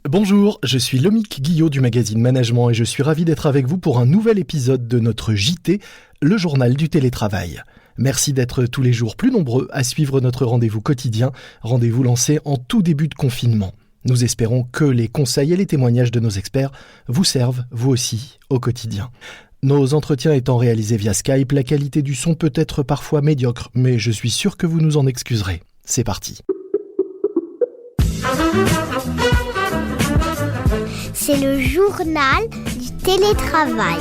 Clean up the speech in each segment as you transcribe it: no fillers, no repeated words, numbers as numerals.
Bonjour, je suis Lomique Guillot du magazine Management et je suis ravi d'être avec vous pour un nouvel épisode de notre JT, le journal du télétravail. Merci d'être tous les jours plus nombreux à suivre notre rendez-vous quotidien, rendez-vous lancé en tout début de confinement. Nous espérons que les conseils et les témoignages de nos experts vous servent, vous aussi, au quotidien. Nos entretiens étant réalisés via Skype, la qualité du son peut être parfois médiocre, mais je suis sûr que vous nous en excuserez. C'est parti. C'est le journal du télétravail.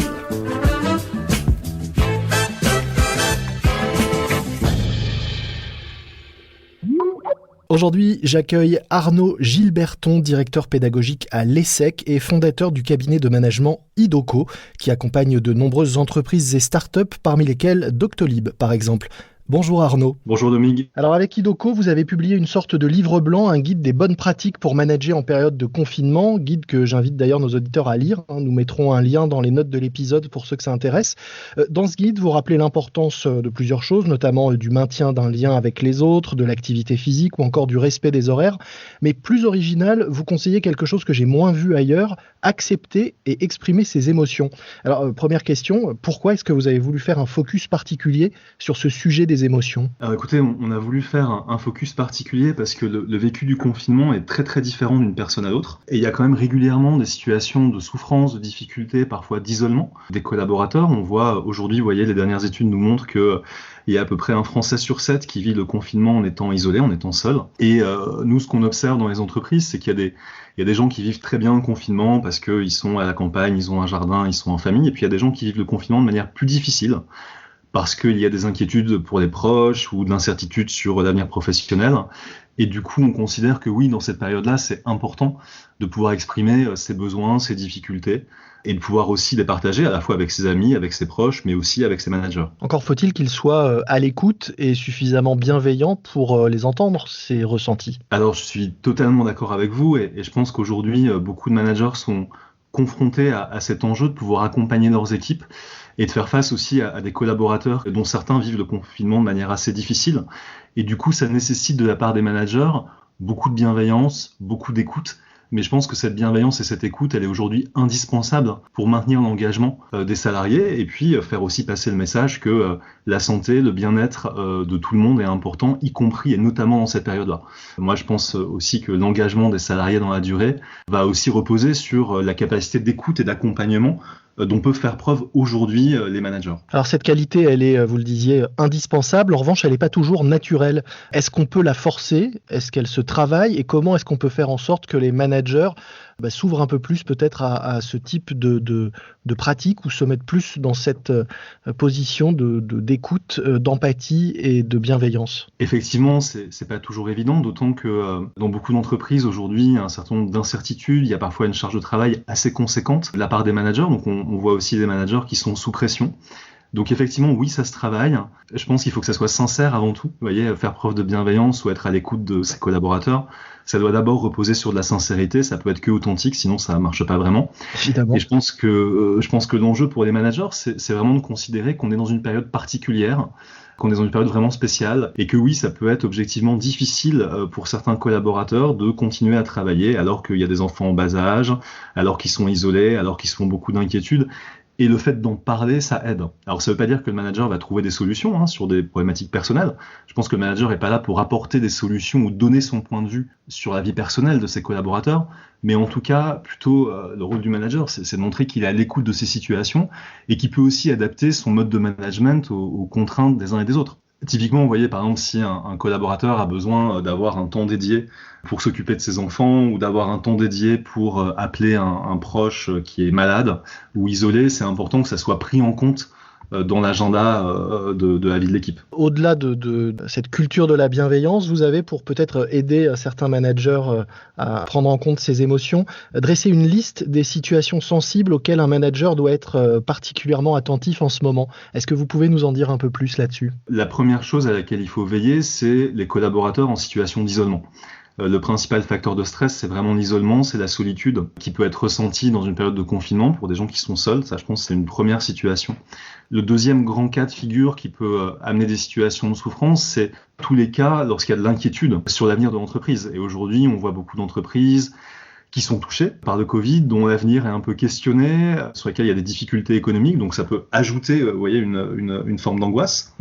Aujourd'hui, j'accueille Arnaud Gilberton, directeur pédagogique à l'ESSEC et fondateur du cabinet de management Idoco, qui accompagne de nombreuses entreprises et startups, parmi lesquelles Doctolib, par exemple. Bonjour Arnaud. Bonjour Dominique. Alors avec Idoco, vous avez publié une sorte de livre blanc, un guide des bonnes pratiques pour manager en période de confinement, guide que j'invite d'ailleurs nos auditeurs à lire. Nous mettrons un lien dans les notes de l'épisode pour ceux que ça intéresse. Dans ce guide, vous rappelez l'importance de plusieurs choses, notamment du maintien d'un lien avec les autres, de l'activité physique ou encore du respect des horaires. Mais plus original, vous conseillez quelque chose que j'ai moins vu ailleurs, accepter et exprimer ses émotions. Alors première question, pourquoi est-ce que vous avez voulu faire un focus particulier sur ce sujet des émotions? Alors écoutez, on a voulu faire un focus particulier parce que le vécu du confinement est très très différent d'une personne à l'autre. Et il y a quand même régulièrement des situations de souffrance, de difficulté, parfois d'isolement des collaborateurs. On voit aujourd'hui, vous voyez, les dernières études nous montrent que il y a à peu près un Français sur 7 qui vit le confinement en étant isolé, en étant seul. Et nous, ce qu'on observe dans les entreprises, c'est qu'il y a des gens qui vivent très bien le confinement parce qu'ils sont à la campagne, ils ont un jardin, ils sont en famille. Et puis il y a des gens qui vivent le confinement de manière plus difficile, parce qu'il y a des inquiétudes pour les proches ou de l'incertitude sur l'avenir professionnel. Et du coup, on considère que oui, dans cette période-là, c'est important de pouvoir exprimer ses besoins, ses difficultés, et de pouvoir aussi les partager à la fois avec ses amis, avec ses proches, mais aussi avec ses managers. Encore faut-il qu'ils soient à l'écoute et suffisamment bienveillants pour les entendre, ces ressentis. Alors, je suis totalement d'accord avec vous, et je pense qu'aujourd'hui, beaucoup de managers sont confrontés à cet enjeu de pouvoir accompagner leurs équipes et de faire face aussi à des collaborateurs dont certains vivent le confinement de manière assez difficile. Et du coup, ça nécessite de la part des managers beaucoup de bienveillance, beaucoup d'écoute. Mais je pense que cette bienveillance et cette écoute, elle est aujourd'hui indispensable pour maintenir l'engagement des salariés et puis faire aussi passer le message que la santé, le bien-être de tout le monde est important, y compris et notamment dans cette période-là. Moi, je pense aussi que l'engagement des salariés dans la durée va aussi reposer sur la capacité d'écoute et d'accompagnement dont peuvent faire preuve aujourd'hui les managers. Alors cette qualité, elle est, vous le disiez, indispensable. En revanche, elle n'est pas toujours naturelle. Est-ce qu'on peut la forcer? Est-ce qu'elle se travaille? Et comment est-ce qu'on peut faire en sorte que les managers s'ouvrent un peu plus peut-être à ce type de pratique ou se mettent plus dans cette position d'écoute, d'empathie et de bienveillance? Effectivement, c'est pas toujours évident, d'autant que dans beaucoup d'entreprises aujourd'hui, il y a un certain nombre d'incertitudes, il y a parfois une charge de travail assez conséquente de la part des managers, donc on voit aussi des managers qui sont sous pression. Donc effectivement, oui, ça se travaille. Je pense qu'il faut que ça soit sincère avant tout. Vous voyez, faire preuve de bienveillance ou être à l'écoute de ses collaborateurs, ça doit d'abord reposer sur de la sincérité. Ça peut être que authentique, sinon ça marche pas vraiment. Évidemment. Et je pense que l'enjeu pour les managers, c'est vraiment de considérer qu'on est dans une période particulière, qu'on est dans une période vraiment spéciale, et que oui, ça peut être objectivement difficile pour certains collaborateurs de continuer à travailler alors qu'il y a des enfants en bas âge, alors qu'ils sont isolés, alors qu'ils se font beaucoup d'inquiétudes. Et le fait d'en parler, ça aide. Alors ça ne veut pas dire que le manager va trouver des solutions sur des problématiques personnelles. Je pense que le manager n'est pas là pour apporter des solutions ou donner son point de vue sur la vie personnelle de ses collaborateurs. Mais en tout cas, plutôt le rôle du manager, c'est de montrer qu'il est à l'écoute de ces situations et qu'il peut aussi adapter son mode de management aux contraintes des uns et des autres. Typiquement, vous voyez, par exemple, si un collaborateur a besoin d'avoir un temps dédié pour s'occuper de ses enfants ou d'avoir un temps dédié pour appeler un proche qui est malade ou isolé, c'est important que ça soit pris en compte dans l'agenda de la vie de l'équipe. Au-delà de cette culture de la bienveillance, vous avez, pour peut-être aider certains managers à prendre en compte ces émotions, dressé une liste des situations sensibles auxquelles un manager doit être particulièrement attentif en ce moment. Est-ce que vous pouvez nous en dire un peu plus là-dessus? La première chose à laquelle il faut veiller, c'est les collaborateurs en situation d'isolement. Le principal facteur de stress, c'est vraiment l'isolement, c'est la solitude qui peut être ressentie dans une période de confinement pour des gens qui sont seuls. Ça, je pense, c'est une première situation. Le deuxième grand cas de figure qui peut amener des situations de souffrance, c'est tous les cas lorsqu'il y a de l'inquiétude sur l'avenir de l'entreprise. Et aujourd'hui, on voit beaucoup d'entreprises qui sont touchés par le Covid, dont l'avenir est un peu questionné, sur lesquels il y a des difficultés économiques, donc ça peut ajouter, vous voyez, une forme d'angoisse.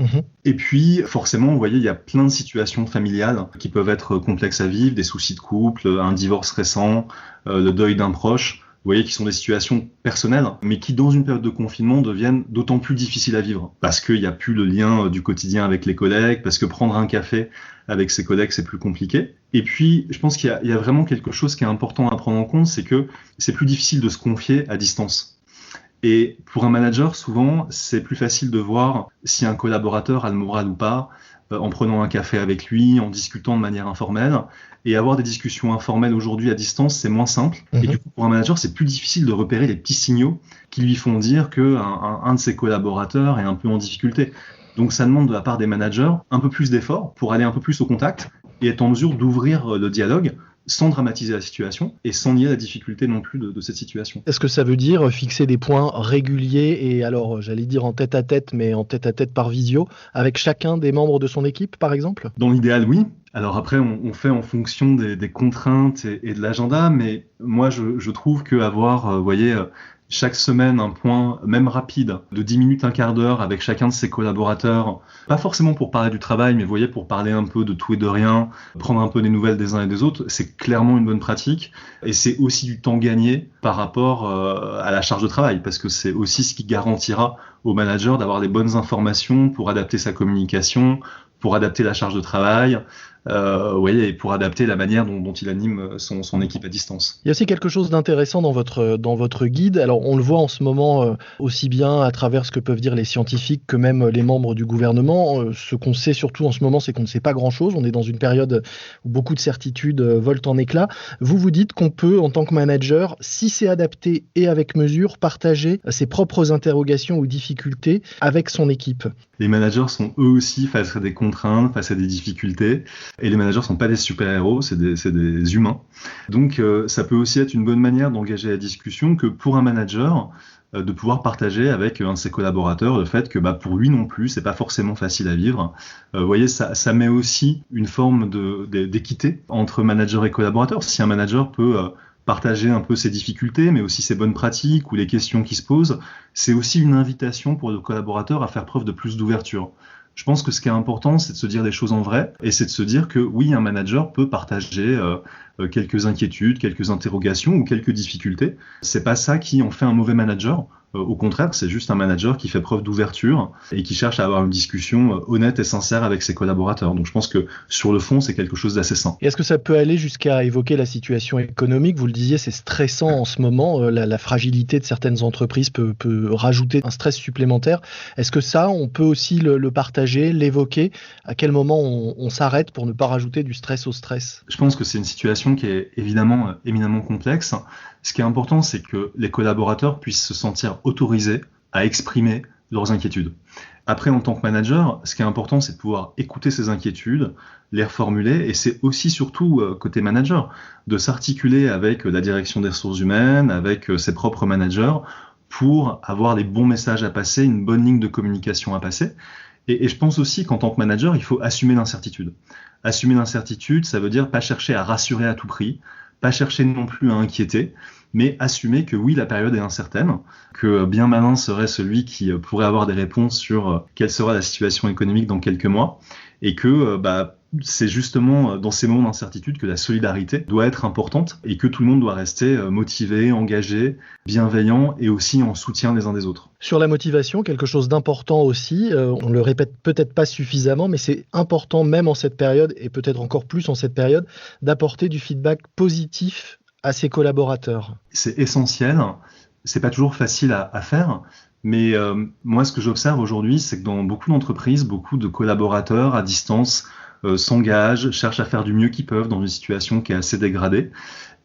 Et puis, forcément, vous voyez, il y a plein de situations familiales qui peuvent être complexes à vivre, des soucis de couple, un divorce récent, le deuil d'un proche. Vous voyez, qui sont des situations personnelles, mais qui, dans une période de confinement, deviennent d'autant plus difficiles à vivre. Parce qu'il n'y a plus le lien du quotidien avec les collègues, parce que prendre un café avec ses collègues, c'est plus compliqué. Et puis, je pense qu'il y a vraiment quelque chose qui est important à prendre en compte, c'est que c'est plus difficile de se confier à distance. Et pour un manager, souvent, c'est plus facile de voir si un collaborateur a le moral ou pas, en prenant un café avec lui, en discutant de manière informelle. Et avoir des discussions informelles aujourd'hui à distance, c'est moins simple. Et du coup, pour un manager, c'est plus difficile de repérer les petits signaux qui lui font dire qu'un de ses collaborateurs est un peu en difficulté. Donc ça demande de la part des managers un peu plus d'efforts pour aller un peu plus au contact et être en mesure d'ouvrir le dialogue sans dramatiser la situation et sans nier la difficulté non plus de cette situation. Est-ce que ça veut dire fixer des points réguliers et alors j'allais dire en tête-à-tête, mais en tête-à-tête par visio, avec chacun des membres de son équipe par exemple ? Dans l'idéal, oui. Alors après, on fait en fonction des contraintes et de l'agenda, mais moi je trouve qu'avoir, vous voyez, chaque semaine un point, même rapide, de 10 minutes, un quart d'heure avec chacun de ses collaborateurs, pas forcément pour parler du travail, mais vous voyez, pour parler un peu de tout et de rien, prendre un peu des nouvelles des uns et des autres, c'est clairement une bonne pratique. Et c'est aussi du temps gagné par rapport à la charge de travail, parce que c'est aussi ce qui garantira au manager d'avoir les bonnes informations pour adapter sa communication, pour adapter la charge de travail, et pour adapter la manière dont il anime son équipe à distance. Il y a aussi quelque chose d'intéressant dans votre guide. Alors on le voit en ce moment aussi bien à travers ce que peuvent dire les scientifiques que même les membres du gouvernement. Ce qu'on sait surtout en ce moment, c'est qu'on ne sait pas grand-chose. On est dans une période où beaucoup de certitudes volent en éclats. Vous dites qu'on peut, en tant que manager, si c'est adapté et avec mesure, partager ses propres interrogations ou difficultés avec son équipe. Les managers sont eux aussi face à des contraintes, face à des difficultés. Et les managers sont pas des super-héros, c'est des humains. Donc ça peut aussi être une bonne manière d'engager la discussion que pour un manager, de pouvoir partager avec un de ses collaborateurs le fait que pour lui non plus, c'est pas forcément facile à vivre. Vous voyez, ça met aussi une forme d'équité entre manager et collaborateur. Si un manager peut partager un peu ses difficultés, mais aussi ses bonnes pratiques ou les questions qui se posent, c'est aussi une invitation pour le collaborateur à faire preuve de plus d'ouverture. Je pense que ce qui est important, c'est de se dire des choses en vrai, et c'est de se dire que oui, un manager peut partager quelques inquiétudes, quelques interrogations ou quelques difficultés. C'est pas ça qui en fait un mauvais manager. Au contraire, c'est juste un manager qui fait preuve d'ouverture et qui cherche à avoir une discussion honnête et sincère avec ses collaborateurs. Donc je pense que sur le fond, c'est quelque chose d'assez sain. Et est-ce que ça peut aller jusqu'à évoquer la situation économique ? Vous le disiez, c'est stressant en ce moment. La fragilité de certaines entreprises peut rajouter un stress supplémentaire. Est-ce que ça, on peut aussi le partager, l'évoquer ? À quel moment on s'arrête pour ne pas rajouter du stress au stress ? Je pense que c'est une situation qui est évidemment éminemment complexe. Ce qui est important, c'est que les collaborateurs puissent se sentir autorisés à exprimer leurs inquiétudes. Après, en tant que manager, ce qui est important, c'est de pouvoir écouter ces inquiétudes, les reformuler, et c'est aussi surtout, côté manager, de s'articuler avec la direction des ressources humaines, avec ses propres managers, pour avoir les bons messages à passer, une bonne ligne de communication à passer. Et je pense aussi qu'en tant que manager, il faut assumer l'incertitude. Assumer l'incertitude, ça veut dire pas chercher à rassurer à tout prix, pas chercher non plus à inquiéter, mais assumer que oui, la période est incertaine, que bien malin serait celui qui pourrait avoir des réponses sur quelle sera la situation économique dans quelques mois, et que c'est justement dans ces moments d'incertitude que la solidarité doit être importante et que tout le monde doit rester motivé, engagé, bienveillant et aussi en soutien les uns des autres. Sur la motivation, quelque chose d'important aussi, on le répète peut-être pas suffisamment, mais c'est important même en cette période et peut-être encore plus en cette période d'apporter du feedback positif à ses collaborateurs. C'est essentiel, c'est pas toujours facile à faire. Mais moi, ce que j'observe aujourd'hui, c'est que dans beaucoup d'entreprises, beaucoup de collaborateurs à distance s'engagent, cherchent à faire du mieux qu'ils peuvent dans une situation qui est assez dégradée.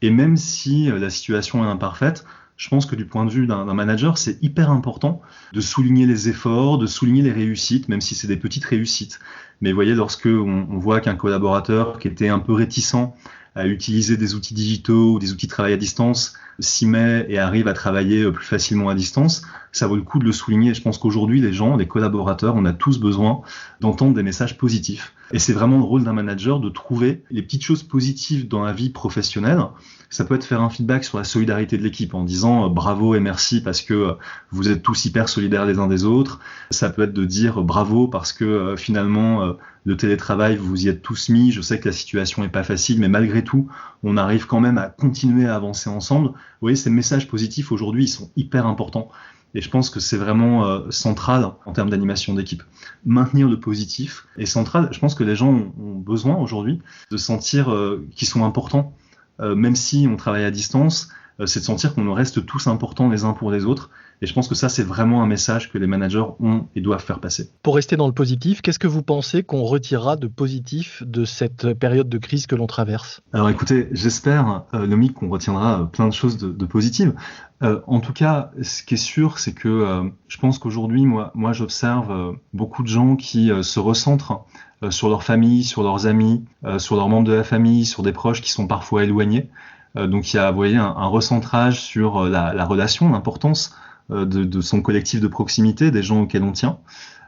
Et même si la situation est imparfaite, je pense que du point de vue d'un manager, c'est hyper important de souligner les efforts, de souligner les réussites, même si c'est des petites réussites. Mais vous voyez, lorsque on voit qu'un collaborateur qui était un peu réticent à utiliser des outils digitaux ou des outils de travail à distance s'y met et arrive à travailler plus facilement à distance, ça vaut le coup de le souligner. Je pense qu'aujourd'hui, les collaborateurs, on a tous besoin d'entendre des messages positifs. Et c'est vraiment le rôle d'un manager de trouver les petites choses positives dans la vie professionnelle Ça peut être faire un feedback sur la solidarité de l'équipe en disant bravo et merci parce que vous êtes tous hyper solidaires les uns des autres. Ça peut être de dire bravo parce que finalement le télétravail, vous vous y êtes tous mis. Je sais que la situation est pas facile, mais malgré tout, on arrive quand même à continuer à avancer ensemble. Vous voyez, ces messages positifs aujourd'hui, ils sont hyper importants. Et je pense que c'est vraiment central en termes d'animation d'équipe. Maintenir le positif est central. Je pense que les gens ont besoin aujourd'hui de sentir qu'ils sont importants. Même si on travaille à distance, c'est de sentir qu'on reste tous importants les uns pour les autres. Et je pense que ça, c'est vraiment un message que les managers ont et doivent faire passer. Pour rester dans le positif, qu'est-ce que vous pensez qu'on retirera de positif de cette période de crise que l'on traverse ? Alors écoutez, j'espère, Lomique, qu'on retiendra plein de choses de positives. En tout cas, ce qui est sûr, c'est que je pense qu'aujourd'hui, moi j'observe beaucoup de gens qui se recentrent sur leur famille, sur leurs amis, sur leurs membres de la famille, sur des proches qui sont parfois éloignés. Donc il y a, vous voyez, un recentrage sur la relation, l'importance de son collectif de proximité, des gens auxquels on tient.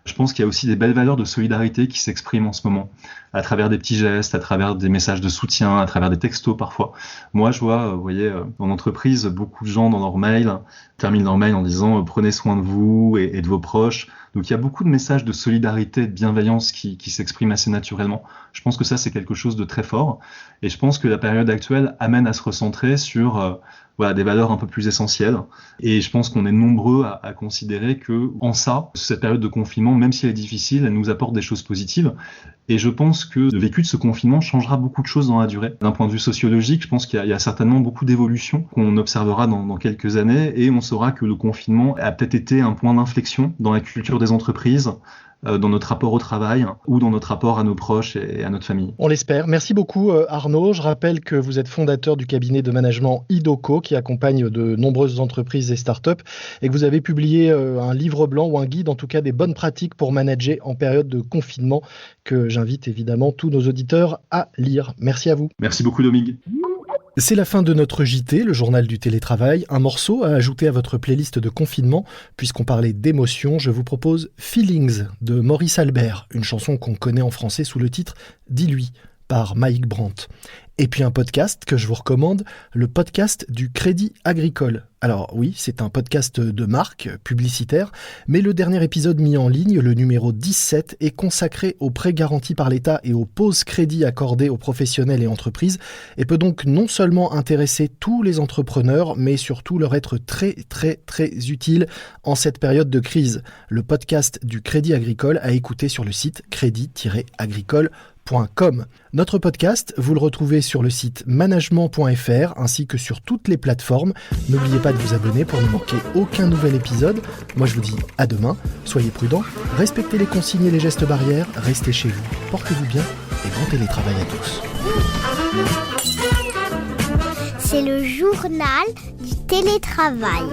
Je pense qu'il y a aussi des belles valeurs de solidarité qui s'expriment en ce moment, à travers des petits gestes, à travers des messages de soutien, à travers des textos parfois. Moi, je vois, vous voyez, en entreprise, beaucoup de gens dans leurs mails terminent leur mail en disant prenez soin de vous et de vos proches. Donc il y a beaucoup de messages de solidarité, de bienveillance qui s'expriment assez naturellement. Je pense que ça, c'est quelque chose de très fort. Et je pense que la période actuelle amène à se recentrer sur des valeurs un peu plus essentielles. Et je pense qu'on est nombreux à considérer que en ça, cette période de confinement, même si elle est difficile, elle nous apporte des choses positives. Et je pense que le vécu de ce confinement changera beaucoup de choses dans la durée. D'un point de vue sociologique, je pense qu'il y a certainement beaucoup d'évolutions qu'on observera dans quelques années, et on saura que le confinement a peut-être été un point d'inflexion dans la culture des entreprises, dans notre rapport au travail ou dans notre rapport à nos proches et à notre famille. On l'espère. Merci beaucoup Arnaud. Je rappelle que vous êtes fondateur du cabinet de management Idoco qui accompagne de nombreuses entreprises et startups et que vous avez publié un livre blanc ou un guide, en tout cas des bonnes pratiques pour manager en période de confinement que j'invite évidemment tous nos auditeurs à lire. Merci à vous. Merci beaucoup Dominique. C'est la fin de notre JT, le journal du télétravail. Un morceau à ajouter à votre playlist de confinement. Puisqu'on parlait d'émotions, je vous propose Feelings de Maurice Albert, une chanson qu'on connaît en français sous le titre Dis-lui par Mike Brandt. Et puis un podcast que je vous recommande, le podcast du Crédit Agricole. Alors oui, c'est un podcast de marque publicitaire, mais le dernier épisode mis en ligne, le numéro 17, est consacré aux prêts garantis par l'État et aux pauses crédits accordés aux professionnels et entreprises, et peut donc non seulement intéresser tous les entrepreneurs, mais surtout leur être très très très utile en cette période de crise. Le podcast du Crédit Agricole à écouter sur le site crédit-agricole.com. Notre podcast, vous le retrouvez sur le site management.fr ainsi que sur toutes les plateformes. N'oubliez pas de vous abonner pour ne manquer aucun nouvel épisode. Moi je vous dis à demain, soyez prudents, respectez les consignes et les gestes barrières, restez chez vous, portez-vous bien et bon télétravail à tous. C'est le journal du télétravail.